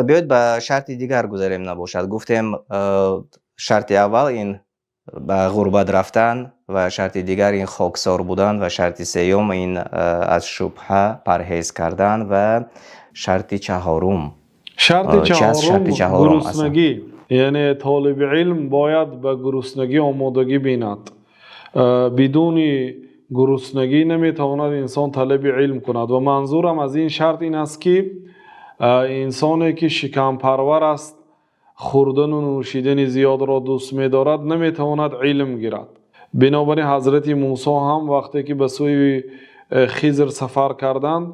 بیایید به شرط دیگر گذاریم نباشد. گفتیم شرط اول این به غربت رفتن و شرط دیگر این خاکسار بودن و شرط سوم این از شبهه پرهیز کردن و شرط چهارم شرط چی است؟ شرط چهارم چهارم اصلا گرسنگی، یعنی طالب علم باید به گرسنگی آمادگی بیند. بدون گرسنگی نمیتواند انسان طلب علم کند. و منظورم از این شرط این است که انسانی که شکم پرور است، خوردن و نوشیدن زیاد را دوست می‌دارد، نمیتواند علم گیرد. بنابراین حضرت موسی هم وقتی که به سوی خضر سفر کردند،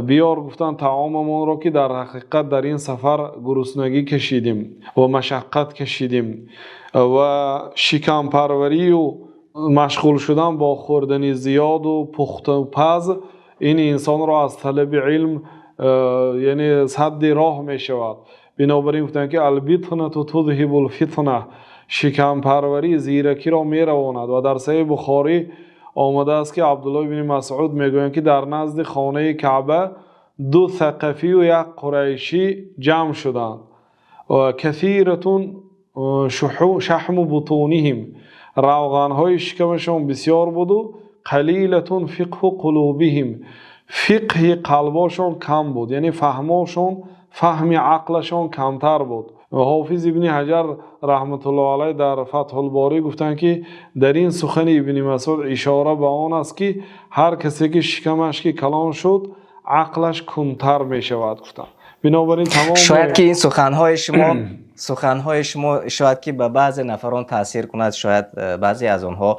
بیار گفتند طعاممان را که در حقیقت در این سفر گرسنگی کشیدیم و مشقت کشیدیم و شکم پروری و مشغول شدن با خوردن زیاد و پخت و پز این انسان را از طلب علم یعنی صد راه می شود. بنابراین گفتند که البطنه تذهب الفتنه، شکم پروری زیرکی را می رواند. و در صحیح بخاری آمده است که عبدالله بن مسعود میگویند که در نزد خانه کعبه دو ثقفی و یک قریشی جمع شدند و کثیرتون شحم بطونهم، روغنهای شکمشان بسیار بود و قلیلتون فقه قلوبهم، فقه قلباشان کم بود، یعنی فهم عقلشان کمتر بود. و حافظ ابن حجر رحمت الله علیه در فتح الباری گفتند که در این سخن ابن مسعود اشاره به آن است که هر کسی که شکمش که کلان شد عقلش کنتر می شود. گفتند بنابراین تمام شاید که این سخنهای شما شاید که به بعض نفران تاثیر کند، شاید بعضی از آنها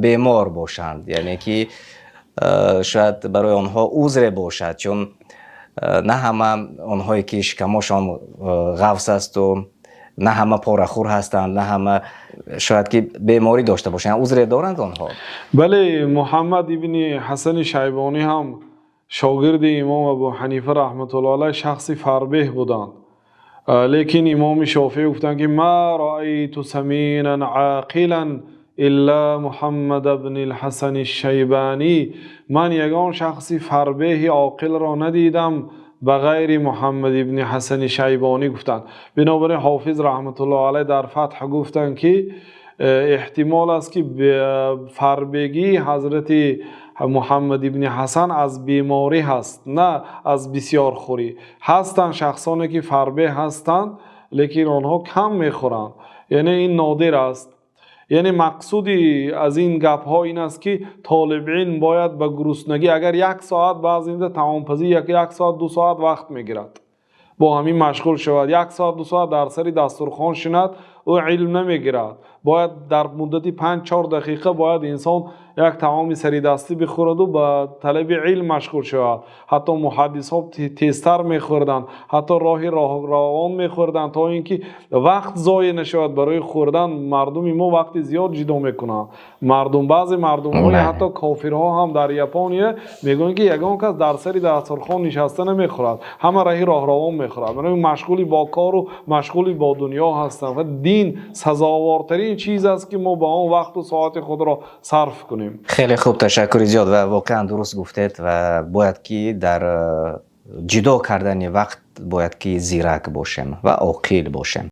بیمار باشند، یعنی که شاید برای آنها عذر باشد، چون نه همه آنهایی که شکمشان غوث است و نه همه پارخور هستند، نه همه شاید که بیماری داشته باشند. عذر دارند آنها؟ بله، محمد ابن حسن شیبانی هم شاگرد امام ابو حنیفه رحمت الله علیه شخصی فربه بودند، لیکن امام شافعی گفتند که ما رأیت سمینا عاقلا الا محمد ابن الحسن الشیبانی، من یگان شخصی فربه عاقل را ندیدم به غیر محمد ابن حسن شیبانی. گفتند بنابراین حافظ رحمت الله علیه در فتح گفتند که احتمال است که فربگی حضرت محمد ابن حسن از بیماری هست، نه از بسیار خوری. هستند شخصانی که فربه هستند لیکن آنها کم میخورند، یعنی این نادر است. یعنی مقصودی از این گپ ها این است که طالب علم باید به گرسنگی، اگر یک ساعت بعض اینجا طعام پزی یک ساعت دو ساعت وقت میگیرد، با همین مشغول شود، یک ساعت دو ساعت در سری دسترخوان شند، او علم نمیگیرد. باید در مدتی 5-4 دقیقه باید انسان یک طعام سری دستی بخورد و به طلب علم مشغول شود. حتی محدث ها تیزتر میخوردند، حتی راه روان میخوردند تا اینکه وقت ضایع نشود برای خوردن. مردم ما وقت زیاد جدا میکنند. بعضی مردم های حتی کافرها هم در ژاپن میگویند که یگان کس در سری دسترخوان نشسته نمیخورد، همه راه روان میخورد. برای مشغولی با کار و مشغولی با دنیا هستند. و دین سزاوارترین چیز است که ما با آن وقت و ساعت خود را صرف کنیم. خیلی خوب، تشکر زیاد و واقعا درست گفتید و باید که در جدا کردن وقت باید که زیرک باشیم و عاقل باشیم.